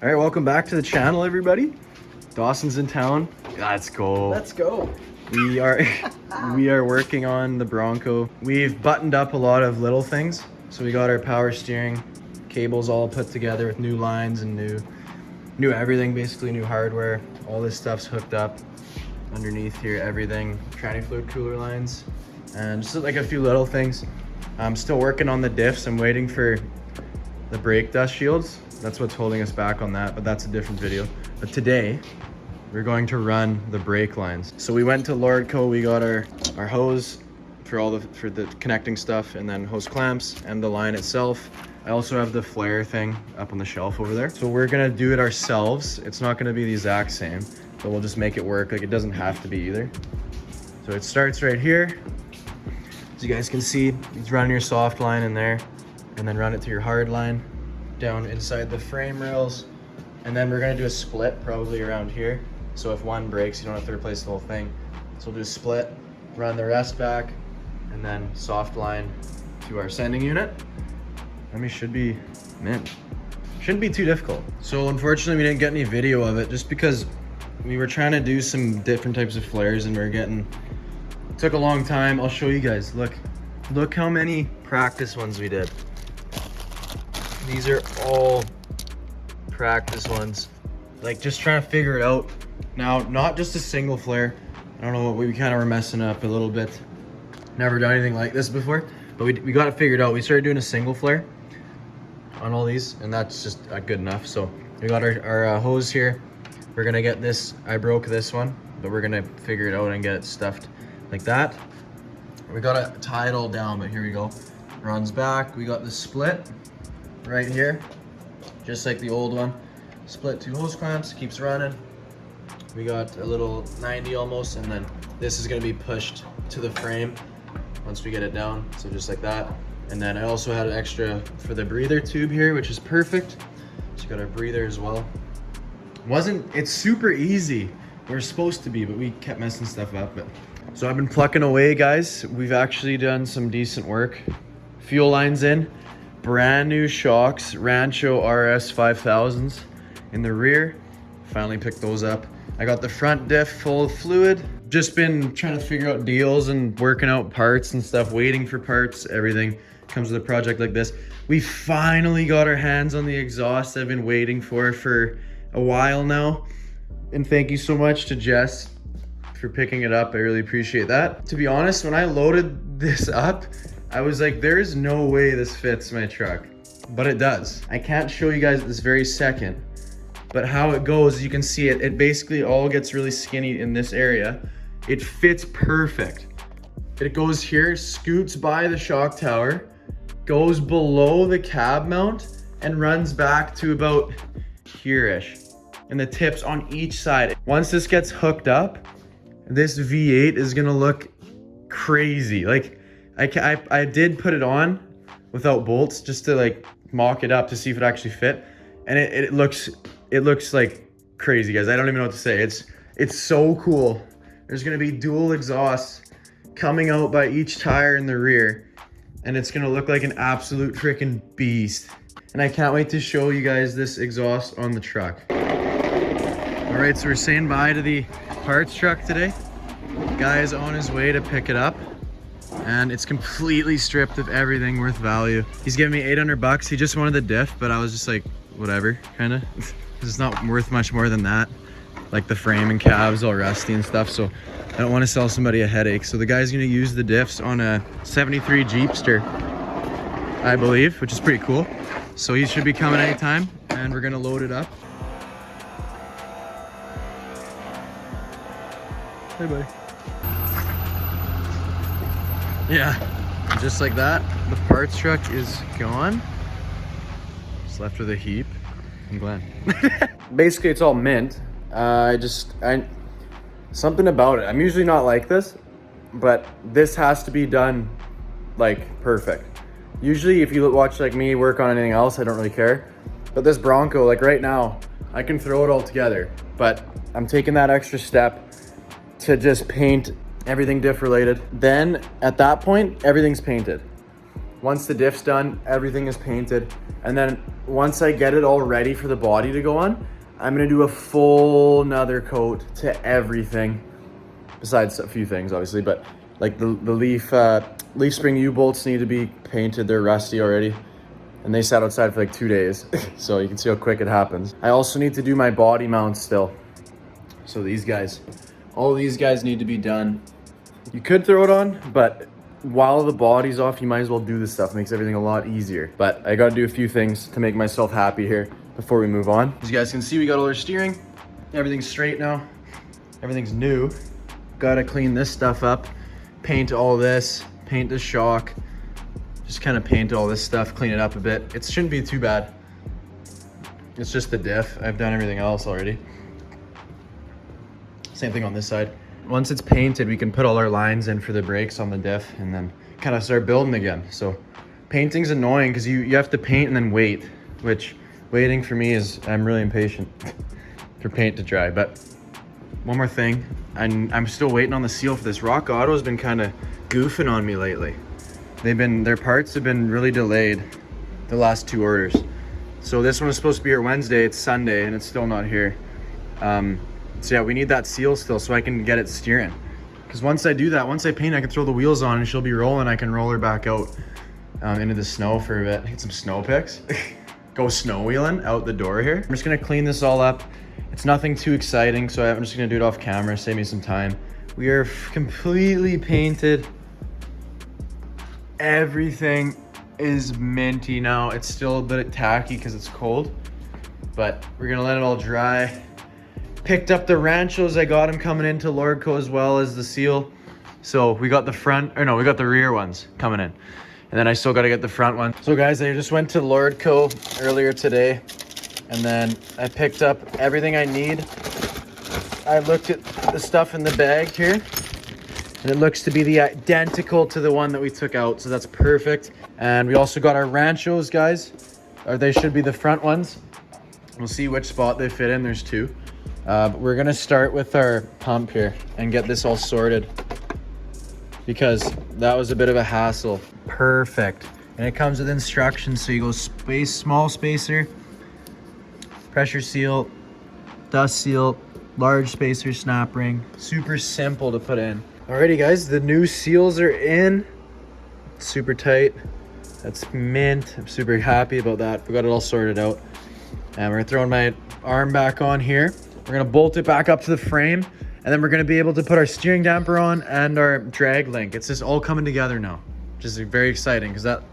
All right, welcome back to the channel, everybody. Dawson's in town. Let's go. Let's go. We are working on the Bronco. We've buttoned up a lot of little things. So we got our power steering cables all put together with new lines and new everything, basically new hardware. All this stuff's hooked up underneath here, everything. Tranny fluid cooler lines and just like a few little things. I'm still working on the diffs. I'm waiting for the brake dust shields. That's what's holding us back on that, but that's a different video. But today, we're going to run the brake lines. So we went to Lordco, we got our hose for the connecting stuff, and then hose clamps and the line itself. I also have the flare thing up on the shelf over there. So we're gonna do it ourselves. It's not gonna be the exact same, but we'll just make it work. Like, it doesn't have to be either. So it starts right here. As you guys can see, you run your soft line in there and then run it to your hard line down inside the frame rails. And then we're gonna do a split probably around here. So if one breaks, you don't have to replace the whole thing. So we'll do a split, run the rest back, and then soft line to our sending unit. I mean, should be mint. Shouldn't be too difficult. So unfortunately we didn't get any video of it just because we were trying to do some different types of flares and it took a long time. I'll show you guys. Look how many practice ones we did. These are all practice ones. Like, just trying to figure it out. Now, not just a single flare. I don't know, what we kind of were messing up a little bit. Never done anything like this before, but we got it figured out. We started doing a single flare on all these, and that's just good enough. So we got our hose here. We're gonna get this, I broke this one, but we're gonna figure it out and get it stuffed like that. We gotta tie it all down, but here we go. Runs back. We got the split right here, just like the old one. Split 2 hose clamps, keeps running. We got a little 90 almost, and then this is gonna be pushed to the frame once we get it down, so just like that. And then I also had an extra for the breather tube here, which is perfect. So got our breather as well. It's super easy. We're supposed to be, but we kept messing stuff up. So I've been plucking away, guys. We've actually done some decent work. Fuel lines in, brand new shocks, Rancho RS 5000s in the rear. Finally picked those up. I got the front diff full of fluid. Just been trying to figure out deals and working out parts and stuff, waiting for parts. Everything comes with a project like this. We finally got our hands on the exhaust I've been waiting for a while now. And thank you so much to Jess for picking it up. I really appreciate that. To be honest, when I loaded this up, I was like, there is no way this fits my truck, but it does. I can't show you guys at this very second, but how it goes, you can see it basically all gets really skinny in this area. It fits perfect. It goes here, scoots by the shock tower, goes below the cab mount, and runs back to about here-ish. And the tips on each side. Once this gets hooked up, this V8 is gonna look crazy. Like, I did put it on without bolts just to like mock it up to see if it actually fit. And it looks like crazy, guys. I don't even know what to say. It's so cool. There's gonna be dual exhausts coming out by each tire in the rear, and it's gonna look like an absolute freaking beast. And I can't wait to show you guys this exhaust on the truck. All right, so we're saying bye to the parts truck today. Guy is on his way to pick it up, and it's completely stripped of everything worth value. He's giving me 800 bucks. He just wanted the diff, but I was just like, whatever, kind of. It's not worth much more than that. Like the frame and cab's all rusty and stuff, so I don't want to sell somebody a headache. So the guy's gonna use the diffs on a 73 Jeepster, I believe, which is pretty cool. So he should be coming anytime, and we're gonna load it up. Hey, buddy. Yeah, just like that, the parts truck is gone. Just left with a heap. I'm glad. Basically, it's all mint. Something about it. I'm usually not like this, but this has to be done like perfect. Usually, if you watch like me work on anything else, I don't really care. But this Bronco, like right now, I can throw it all together. But I'm taking that extra step to just paint everything diff related. Then at that point, everything's painted. Once the diff's done, everything is painted. And then once I get it all ready for the body to go on, I'm gonna do a full another coat to everything. Besides a few things, obviously, but like the leaf spring U-bolts need to be painted. They're rusty already. And they sat outside for like 2 days. So you can see how quick it happens. I also need to do my body mounts still. So these guys, all these guys need to be done. You could throw it on, but while the body's off, you might as well do this stuff. It makes everything a lot easier. But I gotta do a few things to make myself happy here before we move on. As you guys can see, we got all our steering. Everything's straight now. Everything's new. Gotta clean this stuff up. Paint all this, paint the shock. Just kind of paint all this stuff, clean it up a bit. It shouldn't be too bad. It's just the diff. I've done everything else already. Same thing on this side. Once it's painted, we can put all our lines in for the brakes on the diff and then kind of start building again. So painting's annoying because you have to paint and then wait, which waiting for me is, I'm really impatient for paint to dry. But one more thing, I'm still waiting on the seal for this. Rock Auto's been kind of goofing on me lately. Their parts have been really delayed, the last 2 orders. So this one was supposed to be here Wednesday, it's Sunday, and it's still not here. So yeah, we need that seal still so I can get it steering. Because once I do that, once I paint, I can throw the wheels on and she'll be rolling. I can roll her back out into the snow for a bit. Get some snow pics. Go snow wheeling out the door here. I'm just gonna clean this all up. It's nothing too exciting, so I'm just gonna do it off camera, save me some time. We are completely painted. Everything is minty now. It's still a bit tacky because it's cold, but we're gonna let it all dry. Picked up the Ranchos. I got them coming into Lordco as well as the seal. So we got the we got the rear ones coming in. And then I still got to get the front one. So guys, I just went to Lordco earlier today and then I picked up everything I need. I looked at the stuff in the bag here and it looks to be the identical to the one that we took out. So that's perfect. And we also got our Ranchos, guys, or they should be the front ones. We'll see which spot they fit in. There's 2. But we're gonna start with our pump here and get this all sorted because that was a bit of a hassle. Perfect. And it comes with instructions. So you go small spacer, pressure seal, dust seal, large spacer, snap ring. Super simple to put in. Alrighty guys, the new seals are in. Super tight. That's mint. I'm super happy about that. We got it all sorted out. And we're throwing my arm back on here. We're gonna bolt it back up to the frame and then we're gonna be able to put our steering damper on and our drag link. It's just all coming together now, which is very exciting because that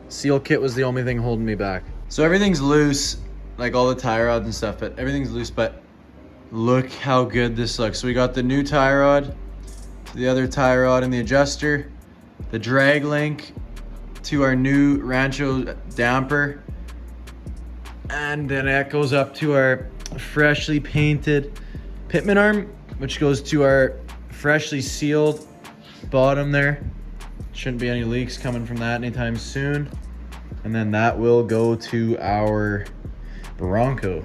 seal kit was the only thing holding me back. So everything's loose, like all the tie rods and stuff, but everything's loose, but look how good this looks. So we got the new tie rod to the other tie rod and the adjuster, the drag link to our new Rancho damper, and then that goes up to our freshly painted pitman arm, which goes to our freshly sealed bottom there. Shouldn't be any leaks coming from that anytime soon. And then that will go to our Bronco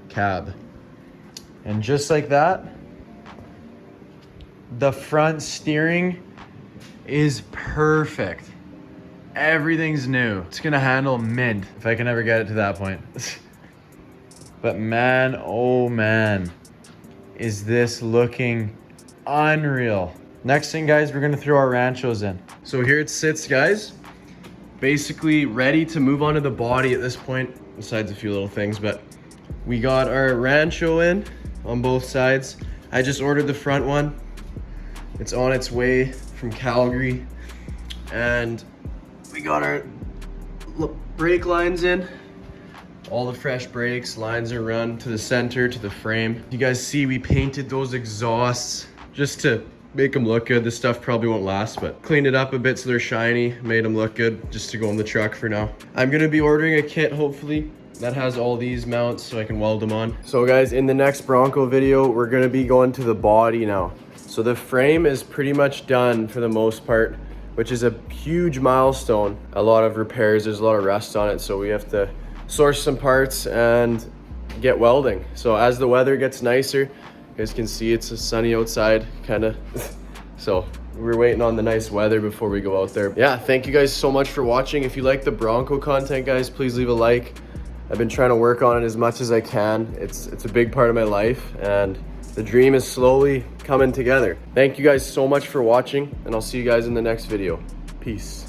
cab. And just like that, the front steering is perfect. Everything's new. It's gonna handle mint if I can ever get it to that point. But man, oh man, is this looking unreal. Next thing, guys, we're gonna throw our Ranchos in. So here it sits, guys. Basically ready to move on to the body at this point, besides a few little things, but we got our Rancho in on both sides. I just ordered the front one. It's on its way from Calgary. And we got our brake lines in. All the fresh brakes, lines are run to the center, to the frame. You guys see we painted those exhausts just to make them look good. This stuff probably won't last, but cleaned it up a bit so they're shiny, made them look good just to go in the truck for now. I'm gonna be ordering a kit, hopefully, that has all these mounts so I can weld them on. So guys, in the next Bronco video, we're gonna be going to the body now. So the frame is pretty much done for the most part, which is a huge milestone. A lot of repairs, there's a lot of rust on it, so we have to source some parts and get welding. So as the weather gets nicer, you guys can see it's sunny outside, kind of. So we're waiting on the nice weather before we go out there. Yeah, thank you guys so much for watching. If you like the Bronco content, guys, please leave a like. I've been trying to work on it as much as I can. It's a big part of my life, and the dream is slowly coming together. Thank you guys so much for watching, and I'll see you guys in the next video. Peace.